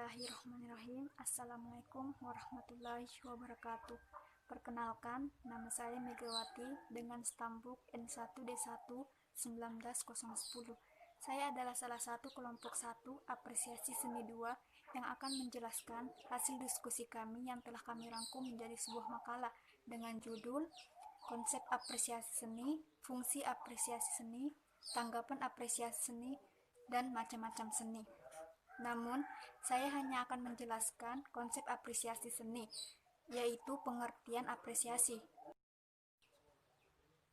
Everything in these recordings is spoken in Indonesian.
Bismillahirrahmanirrahim. Assalamualaikum warahmatullahi wabarakatuh. Perkenalkan, nama saya Megawati dengan stambuk N1D1 19010. Saya adalah salah satu kelompok 1 apresiasi seni 2 yang akan menjelaskan hasil diskusi kami yang telah kami rangkum menjadi sebuah makalah dengan judul Konsep Apresiasi Seni, Fungsi Apresiasi Seni, Tanggapan Apresiasi Seni, dan macam-macam seni. Namun, saya hanya akan menjelaskan konsep apresiasi seni, yaitu pengertian apresiasi.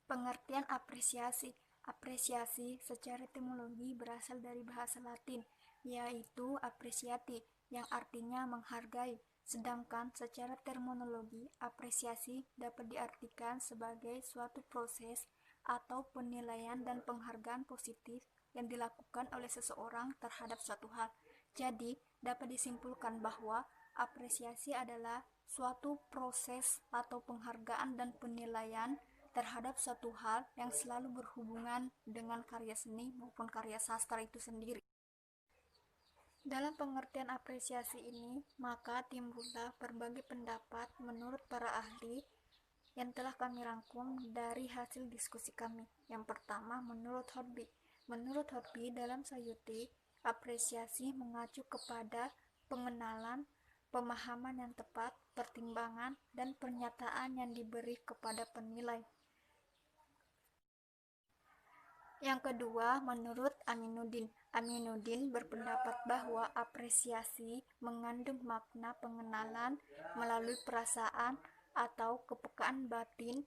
Pengertian apresiasi. Apresiasi secara etimologi berasal dari bahasa Latin, yaitu appreciati, yang artinya menghargai. Sedangkan secara terminologi, apresiasi dapat diartikan sebagai suatu proses atau penilaian dan penghargaan positif yang dilakukan oleh seseorang terhadap suatu hal. Jadi, dapat disimpulkan bahwa apresiasi adalah suatu proses atau penghargaan dan penilaian terhadap suatu hal yang selalu berhubungan dengan karya seni maupun karya sastra itu sendiri. Dalam pengertian apresiasi ini, maka timbullah berbagai pendapat menurut para ahli yang telah kami rangkum dari hasil diskusi kami. Yang pertama, menurut Hotby. Menurut Hotby, dalam Sayuti, apresiasi mengacu kepada pengenalan, pemahaman yang tepat, pertimbangan, dan pernyataan yang diberi kepada penilai. Yang kedua, menurut Aminuddin. Aminuddin berpendapat bahwa apresiasi mengandung makna pengenalan melalui perasaan atau kepekaan batin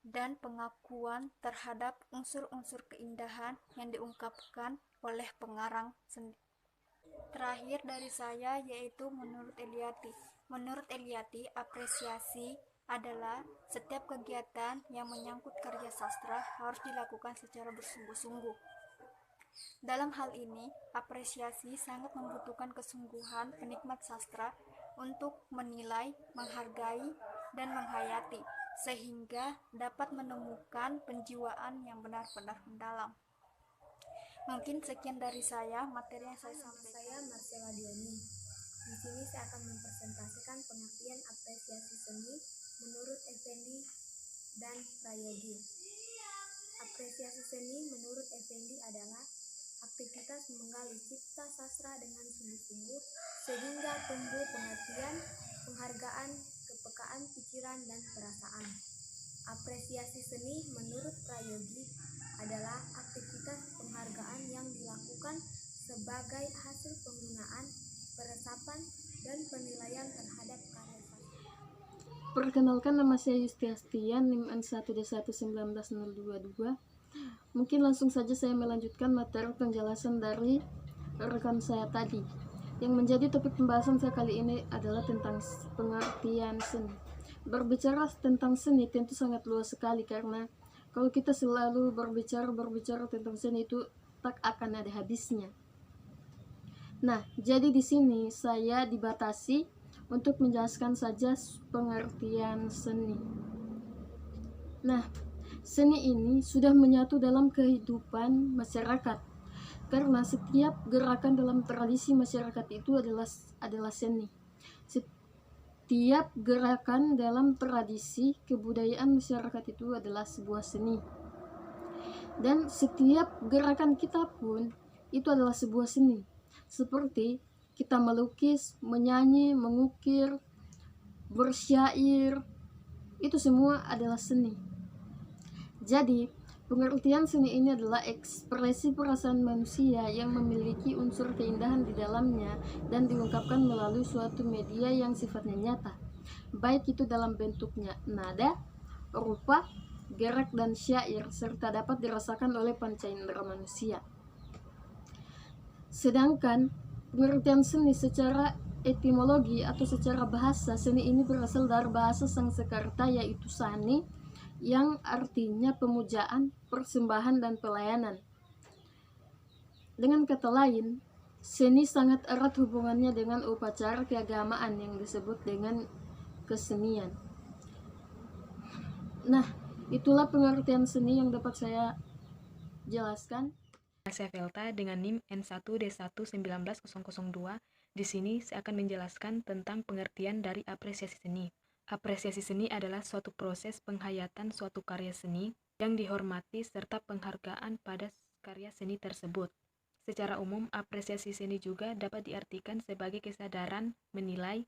dan pengakuan terhadap unsur-unsur keindahan yang diungkapkan oleh pengarang seni. Terakhir dari saya yaitu menurut Eliati. Menurut Eliati, apresiasi adalah setiap kegiatan yang menyangkut karya sastra harus dilakukan secara bersungguh-sungguh. Dalam hal ini, apresiasi sangat membutuhkan kesungguhan penikmat sastra untuk menilai, menghargai, dan menghayati, sehingga dapat menemukan penjiwaan yang benar-benar mendalam. Mungkin sekian dari saya, materi yang saya sampaikan. Saya Marcella Dioni. Di sini saya akan mempresentasikan pengertian apresiasi seni menurut Effendi dan Prayogi. Apresiasi seni menurut Effendi adalah aktivitas menggali cipta sastra dengan sungguh-sungguh sehingga tumbuh pengertian, penghargaan, kepekaan pikiran dan perasaan. Apresiasi seni menurut Prayogi adalah aktivitas penghargaan yang dilakukan sebagai hasil penggunaan, peresapan, dan penilaian terhadap karya sastra. Perkenalkan, nama saya Yustiastian, NIM N1D1 19022. Mungkin langsung saja saya melanjutkan materi penjelasan dari rekan saya tadi. Yang menjadi topik pembahasan saya kali ini adalah tentang pengertian seni. Berbicara tentang seni tentu sangat luas sekali, karena kalau kita selalu berbicara tentang seni itu tak akan ada habisnya. Nah, jadi di sini saya dibatasi untuk menjelaskan saja pengertian seni. Nah, seni ini sudah menyatu dalam kehidupan masyarakat, karena setiap gerakan dalam tradisi masyarakat itu adalah seni. Setiap gerakan dalam tradisi kebudayaan masyarakat itu adalah sebuah seni. Dan setiap gerakan kita pun itu adalah sebuah seni. Seperti kita melukis, menyanyi, mengukir, bersyair, itu semua adalah seni. Jadi, pengertian seni ini adalah ekspresi perasaan manusia yang memiliki unsur keindahan di dalamnya dan diungkapkan melalui suatu media yang sifatnya nyata, baik itu dalam bentuknya nada, rupa, gerak, dan syair, serta dapat dirasakan oleh panca indera manusia. Sedangkan pengertian seni secara etimologi atau secara bahasa, seni ini berasal dari bahasa Sangsekerta yaitu sani, yang artinya pemujaan, persembahan, dan pelayanan. Dengan kata lain, seni sangat erat hubungannya dengan upacara keagamaan yang disebut dengan kesenian. Nah, itulah pengertian seni yang dapat saya jelaskan. Saya Velta dengan NIM N1D1 19002 Di sini saya akan menjelaskan tentang pengertian dari apresiasi seni. Apresiasi seni adalah suatu proses penghayatan suatu karya seni yang dihormati serta penghargaan pada karya seni tersebut. Secara umum, apresiasi seni juga dapat diartikan sebagai kesadaran menilai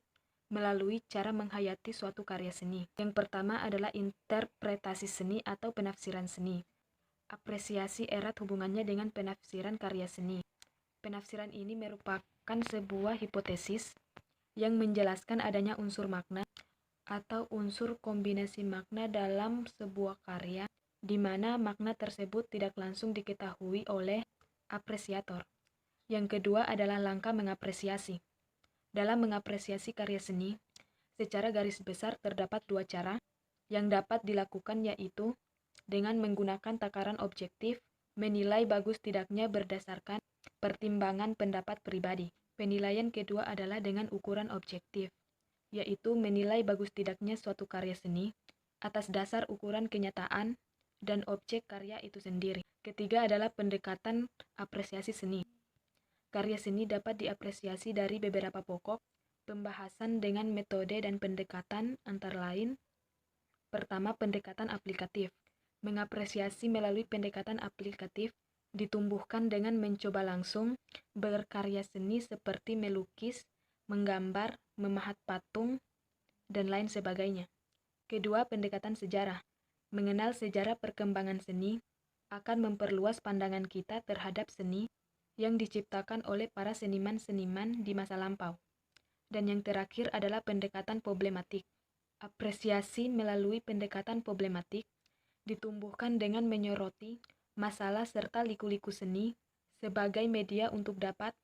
melalui cara menghayati suatu karya seni. Yang pertama adalah interpretasi seni atau penafsiran seni. Apresiasi erat hubungannya dengan penafsiran karya seni. Penafsiran ini merupakan sebuah hipotesis yang menjelaskan adanya unsur makna atau unsur kombinasi makna dalam sebuah karya, di mana makna tersebut tidak langsung diketahui oleh apresiator. Yang kedua adalah langkah mengapresiasi. Dalam mengapresiasi karya seni, secara garis besar terdapat dua cara yang dapat dilakukan, yaitu dengan menggunakan takaran objektif, menilai bagus tidaknya berdasarkan pertimbangan pendapat pribadi. Penilaian kedua adalah dengan ukuran objektif, yaitu menilai bagus tidaknya suatu karya seni atas dasar ukuran kenyataan dan objek karya itu sendiri. Ketiga adalah pendekatan apresiasi seni. Karya seni dapat diapresiasi dari beberapa pokok pembahasan dengan metode dan pendekatan, antara lain: pertama, pendekatan aplikatif. Mengapresiasi melalui pendekatan aplikatif ditumbuhkan dengan mencoba langsung berkarya seni seperti melukis, menggambar, memahat patung, dan lain sebagainya. Kedua, pendekatan sejarah. Mengenal sejarah perkembangan seni akan memperluas pandangan kita terhadap seni yang diciptakan oleh para seniman-seniman di masa lampau. Dan yang terakhir adalah pendekatan problematik. Apresiasi melalui pendekatan problematik ditumbuhkan dengan menyoroti masalah serta liku-liku seni sebagai media untuk dapat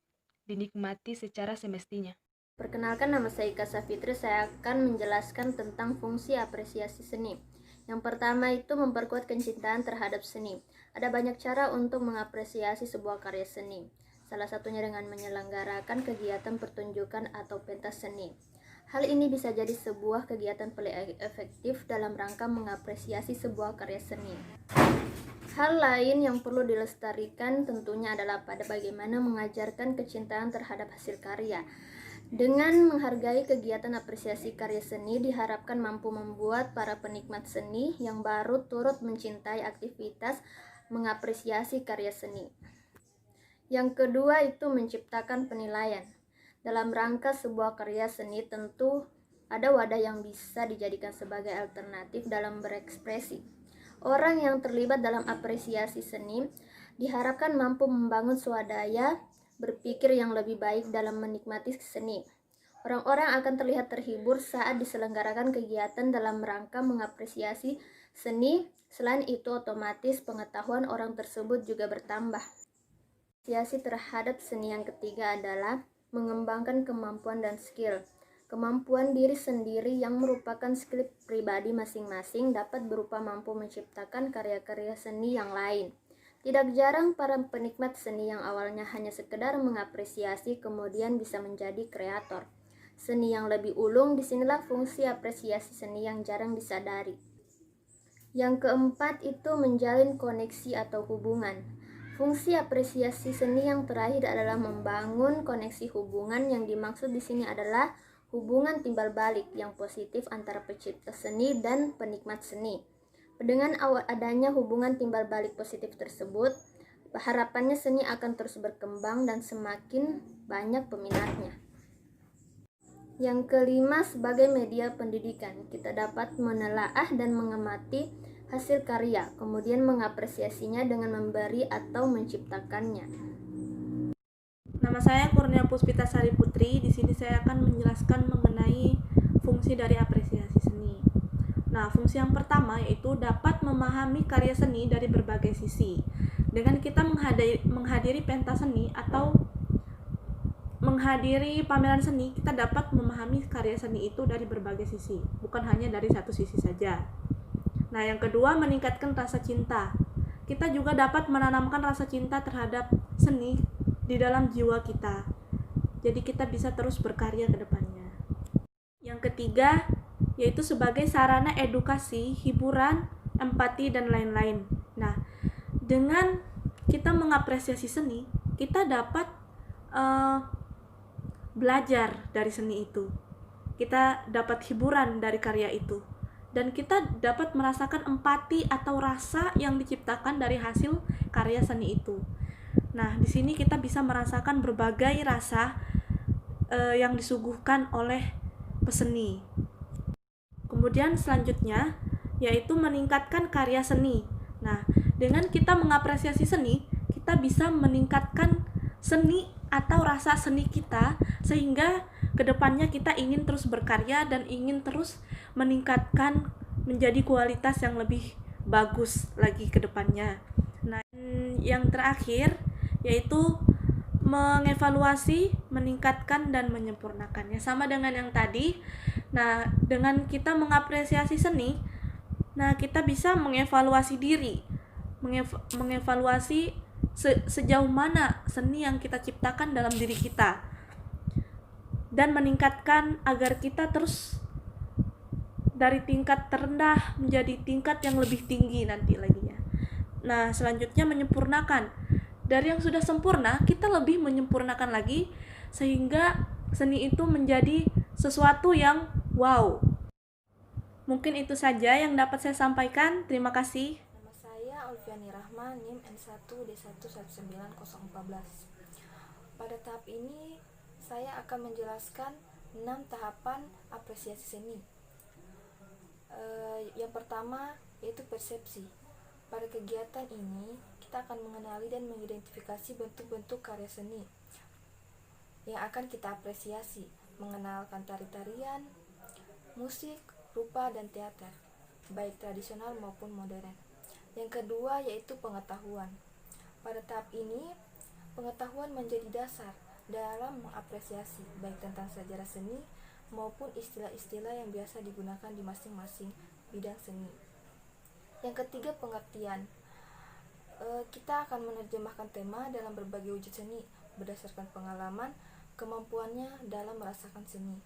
dinikmati secara semestinya. Perkenalkan, nama saya Ika Safitri. Saya akan menjelaskan tentang fungsi apresiasi seni. Yang pertama itu memperkuat kecintaan terhadap seni. Ada banyak cara untuk mengapresiasi sebuah karya seni. Salah satunya dengan menyelenggarakan kegiatan pertunjukan atau pentas seni. Hal ini bisa jadi sebuah kegiatan paling efektif dalam rangka mengapresiasi sebuah karya seni. Hal lain yang perlu dilestarikan tentunya adalah pada bagaimana mengajarkan kecintaan terhadap hasil karya. Dengan menghargai kegiatan apresiasi karya seni, diharapkan mampu membuat para penikmat seni yang baru turut mencintai aktivitas mengapresiasi karya seni. Yang kedua itu menciptakan penilaian. Dalam rangka sebuah karya seni tentu ada wadah yang bisa dijadikan sebagai alternatif dalam berekspresi. Orang yang terlibat dalam apresiasi seni diharapkan mampu membangun swadaya berpikir yang lebih baik dalam menikmati seni. Orang-orang akan terlihat terhibur saat diselenggarakan kegiatan dalam rangka mengapresiasi seni. Selain itu, otomatis pengetahuan orang tersebut juga bertambah. Apresiasi terhadap seni yang ketiga adalah mengembangkan kemampuan dan skill. Kemampuan diri sendiri yang merupakan skill pribadi masing-masing dapat berupa mampu menciptakan karya-karya seni yang lain. Tidak jarang para penikmat seni yang awalnya hanya sekedar mengapresiasi kemudian bisa menjadi kreator seni yang lebih ulung. Disinilah fungsi apresiasi seni yang jarang disadari. Yang keempat itu menjalin koneksi atau hubungan. Fungsi apresiasi seni yang terakhir adalah membangun koneksi hubungan. Yang dimaksud di sini adalah hubungan timbal balik yang positif antara pencipta seni dan penikmat seni. Dengan adanya hubungan timbal balik positif tersebut, harapannya seni akan terus berkembang dan semakin banyak peminatnya. Yang kelima, sebagai media pendidikan, kita dapat menelaah dan mengamati hasil karya, kemudian mengapresiasinya dengan memberi atau menciptakannya. Nama saya Kurnia Puspita Sari Putri. Di sini saya akan menjelaskan mengenai fungsi dari apresiasi seni. Nah, fungsi yang pertama yaitu dapat memahami karya seni dari berbagai sisi. Dengan kita menghadiri pentas seni atau menghadiri pameran seni, kita dapat memahami karya seni itu dari berbagai sisi, bukan hanya dari satu sisi saja. Nah, yang kedua, meningkatkan rasa cinta. Kita juga dapat menanamkan rasa cinta terhadap seni di dalam jiwa kita. Jadi kita bisa terus berkarya ke depannya. Yang ketiga, yaitu sebagai sarana edukasi, hiburan, empati, dan lain-lain. Nah, dengan kita mengapresiasi seni, kita dapat belajar dari seni itu. Kita dapat hiburan dari karya itu. Dan kita dapat merasakan empati atau rasa yang diciptakan dari hasil karya seni itu. Nah, di sini kita bisa merasakan berbagai rasa yang disuguhkan oleh peseni. Kemudian selanjutnya yaitu meningkatkan karya seni. Nah, dengan kita mengapresiasi seni, kita bisa meningkatkan seni atau rasa seni kita, sehingga kedepannya kita ingin terus berkarya dan ingin terus meningkatkan menjadi kualitas yang lebih bagus lagi ke depannya. Nah, yang terakhir yaitu mengevaluasi, meningkatkan, dan menyempurnakannya. Sama dengan yang tadi. Nah, dengan kita mengapresiasi seni, nah kita bisa mengevaluasi diri, mengevaluasi sejauh mana seni yang kita ciptakan dalam diri kita, dan meningkatkan agar kita terus dari tingkat terendah menjadi tingkat yang lebih tinggi nanti laginya. Nah, selanjutnya menyempurnakan. Dari yang sudah sempurna, kita lebih menyempurnakan lagi sehingga seni itu menjadi sesuatu yang wow. Mungkin itu saja yang dapat saya sampaikan. Terima kasih. Nama saya Alfiani Rahma, NIM N1D119014. Pada tahap ini, saya akan menjelaskan 6 tahapan apresiasi seni. Yang pertama yaitu persepsi. Pada kegiatan ini, kita akan mengenali dan mengidentifikasi bentuk-bentuk karya seni yang akan kita apresiasi, mengenalkan tari-tarian, musik, rupa, dan teater, baik tradisional maupun modern. Yang kedua yaitu pengetahuan. Pada tahap ini, pengetahuan menjadi dasar dalam mengapresiasi baik tentang sejarah seni maupun istilah-istilah yang biasa digunakan di masing-masing bidang seni. Yang ketiga, pengertian. Kita akan menerjemahkan tema dalam berbagai wujud seni berdasarkan pengalaman, kemampuannya dalam merasakan seni.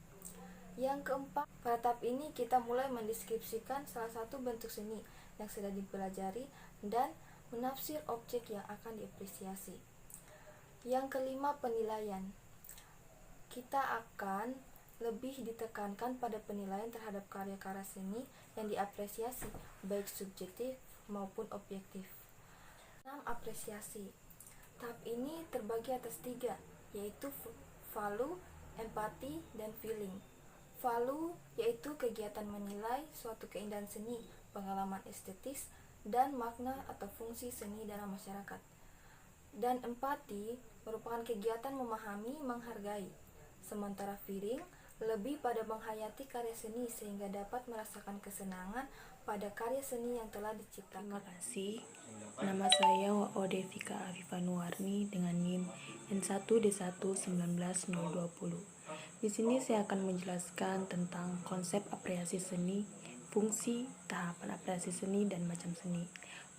Yang keempat, pada tahap ini kita mulai mendeskripsikan salah satu bentuk seni yang sedang dipelajari dan menafsir objek yang akan diapresiasi. Yang kelima, penilaian. Kita akan lebih ditekankan pada penilaian terhadap karya-karya seni yang diapresiasi, baik subjektif maupun objektif. 6. Apresiasi. Tahap ini terbagi atas 3, yaitu value, empati, dan feeling. Value yaitu kegiatan menilai suatu keindahan seni, pengalaman estetis, dan makna atau fungsi seni dalam masyarakat. Dan empati merupakan kegiatan memahami, menghargai. Sementara feeling lebih pada menghayati karya seni sehingga dapat merasakan kesenangan pada karya seni yang telah diciptakan. Terima kasih. Nama saya Odevika Afifanuarni dengan NIM N1D119020. Di sini saya akan menjelaskan tentang konsep apresiasi seni, fungsi, tahapan apresiasi seni, dan macam seni.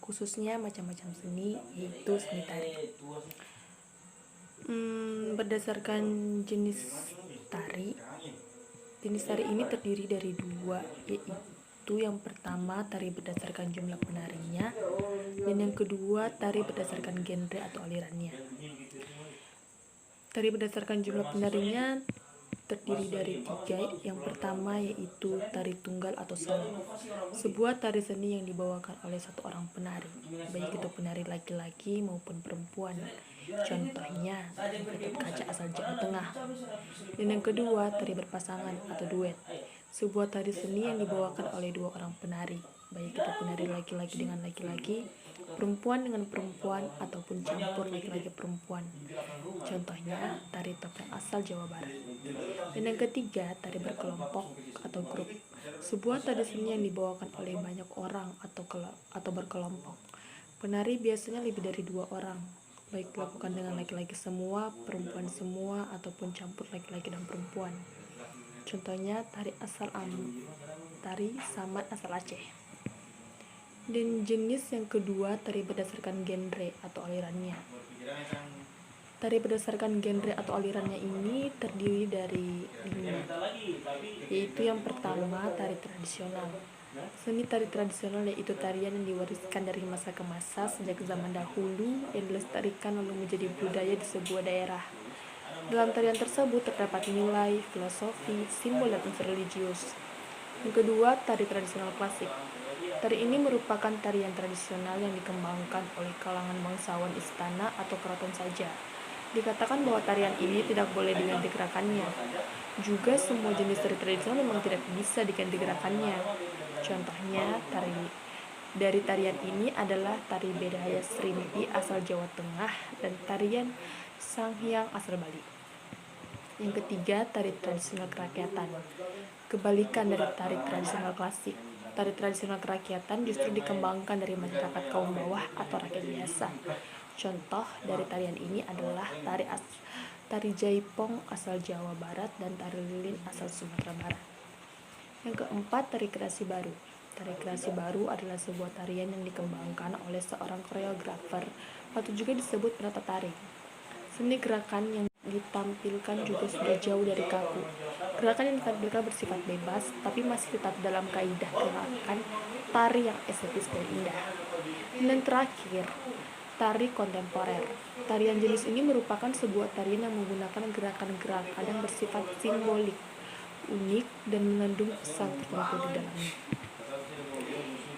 Khususnya macam-macam seni, yaitu seni tari. Berdasarkan jenis tari ini terdiri dari 2, yaitu yang pertama tari berdasarkan jumlah penarinya, dan yang kedua tari berdasarkan genre atau alirannya. Tari berdasarkan jumlah penarinya terdiri dari 3. Yang pertama yaitu tari tunggal atau solo, sebuah tari seni yang dibawakan oleh satu orang penari, baik itu penari laki-laki maupun perempuan. Contohnya tari Gatot Kaca asal Jawa Tengah. Dan yang kedua, tari berpasangan atau duet, sebuah tari seni yang dibawakan oleh 2 orang penari, baik itu penari laki-laki dengan laki-laki, perempuan dengan perempuan, ataupun campur laki-laki perempuan. Contohnya tari topeng asal Jawa Barat. Dan yang ketiga, tari berkelompok atau grup, sebuah tari seni yang dibawakan oleh banyak orang atau berkelompok. Penari biasanya lebih dari 2 orang, baik dilakukan dengan laki-laki semua, perempuan semua, ataupun campur laki-laki dan perempuan. Contohnya tari tari saman asal Aceh. Dan jenis yang kedua, tari berdasarkan genre atau alirannya. Tari berdasarkan genre atau alirannya ini terdiri dari 5, yaitu yang pertama, tari tradisional. Seni tari tradisional yaitu tarian yang diwariskan dari masa ke masa sejak zaman dahulu, yang dilestarikan lalu menjadi budaya di sebuah daerah. Dalam tarian tersebut terdapat nilai, filosofi, simbol, dan unsur religius. Yang kedua, tari tradisional klasik. Tari ini merupakan tarian tradisional yang dikembangkan oleh kalangan bangsawan istana atau keraton saja. Dikatakan bahwa tarian ini tidak boleh diganti gerakannya. Juga semua jenis tari tradisional memang tidak bisa diganti gerakannya. Contohnya, dari tarian ini adalah tari Bedhaya Srimiti asal Jawa Tengah dan tarian Sanghyang asal Bali. Yang ketiga, tari tradisional kerakyatan. Kebalikan dari tari tradisional klasik. Tari tradisional kerakyatan justru dikembangkan dari masyarakat kaum bawah atau rakyat biasa. Contoh dari tarian ini adalah tari Jaipong asal Jawa Barat dan tari Lilin asal Sumatera Barat. Yang keempat, tari kreasi baru. Tari kreasi baru adalah sebuah tarian yang dikembangkan oleh seorang koreografer atau juga disebut penata tari. Seni gerakan yang ditampilkan juga sudah jauh dari kaku. Gerakan yang ditampilkan bersifat bebas, tapi masih tetap dalam kaidah gerakan tari yang estetis dan indah. Dan terakhir, tari kontemporer. Tarian jenis ini merupakan sebuah tarian yang menggunakan gerakan-gerakan yang bersifat simbolik, unik, dan mengandung pesan tertentu di dalamnya.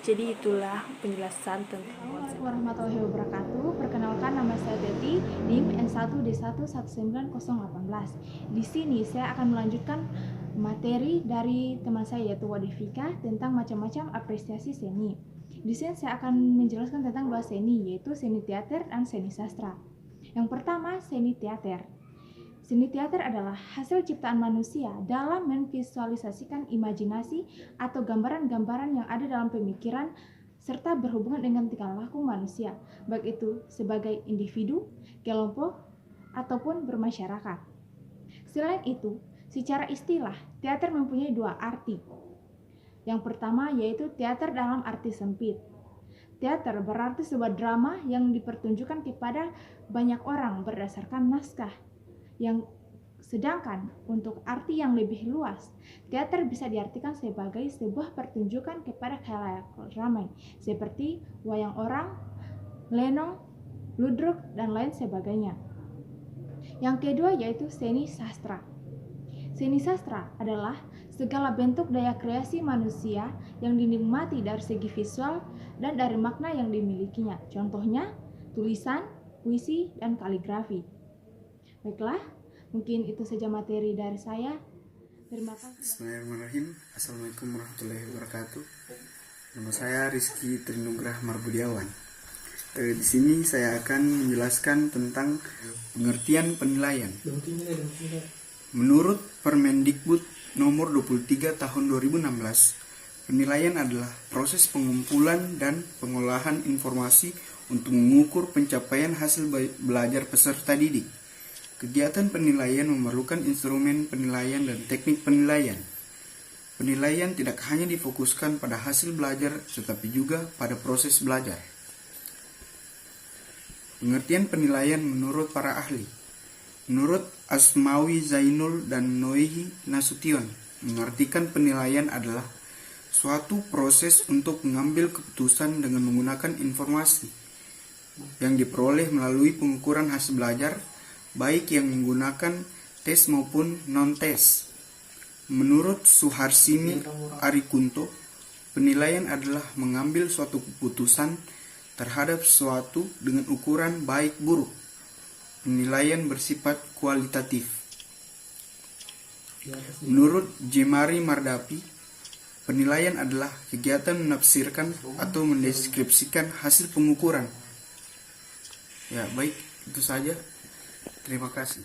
Jadi itulah penjelasan tentang konsep. Assalamualaikum warahmatullahi wabarakatuh. Perkenalkan, nama saya Teti, NIM N1D1 19118. Di sini saya akan melanjutkan materi dari teman saya yaitu Wadifika tentang macam-macam apresiasi seni. Di sini saya akan menjelaskan tentang dua seni, yaitu seni teater dan seni sastra. Yang pertama, seni teater. Seni teater adalah hasil ciptaan manusia dalam memvisualisasikan imajinasi atau gambaran-gambaran yang ada dalam pemikiran serta berhubungan dengan tingkah laku manusia, baik itu sebagai individu, kelompok, ataupun bermasyarakat. Selain itu, secara istilah, teater mempunyai dua arti. Yang pertama yaitu teater dalam arti sempit. Teater berarti sebuah drama yang dipertunjukkan kepada banyak orang berdasarkan naskah. Sedangkan untuk arti yang lebih luas, teater bisa diartikan sebagai sebuah pertunjukan kepada khalayak ramai, seperti wayang orang, lenong, ludruk, dan lain sebagainya. Yang kedua yaitu seni sastra. Seni sastra adalah segala bentuk daya kreasi manusia yang dinikmati dari segi visual dan dari makna yang dimilikinya. Contohnya, tulisan, puisi, dan kaligrafi. Baiklah, mungkin itu saja materi dari saya. Terima kasih. Bismillahirrahmanirrahim. Assalamualaikum warahmatullahi wabarakatuh. Nama saya Rizky Trinugrah Marbudiawan. Di sini saya akan menjelaskan tentang pengertian penilaian. Menurut Permendikbud nomor 23 tahun 2016, penilaian adalah proses pengumpulan dan pengolahan informasi untuk mengukur pencapaian hasil belajar peserta didik. Kegiatan penilaian memerlukan instrumen penilaian dan teknik penilaian. Penilaian tidak hanya difokuskan pada hasil belajar, tetapi juga pada proses belajar. Pengertian penilaian menurut para ahli. Menurut Asmawi Zainul dan Noihi Nasution, mengartikan penilaian adalah suatu proses untuk mengambil keputusan dengan menggunakan informasi yang diperoleh melalui pengukuran hasil belajar, baik yang menggunakan tes maupun non-tes. Menurut Suharsini Arikunto, penilaian adalah mengambil suatu keputusan terhadap sesuatu dengan ukuran baik buruk. Penilaian bersifat kualitatif. Menurut Jemari Mardapi, penilaian adalah kegiatan menafsirkan atau mendeskripsikan hasil pengukuran. Ya, baik, itu saja. Terima kasih.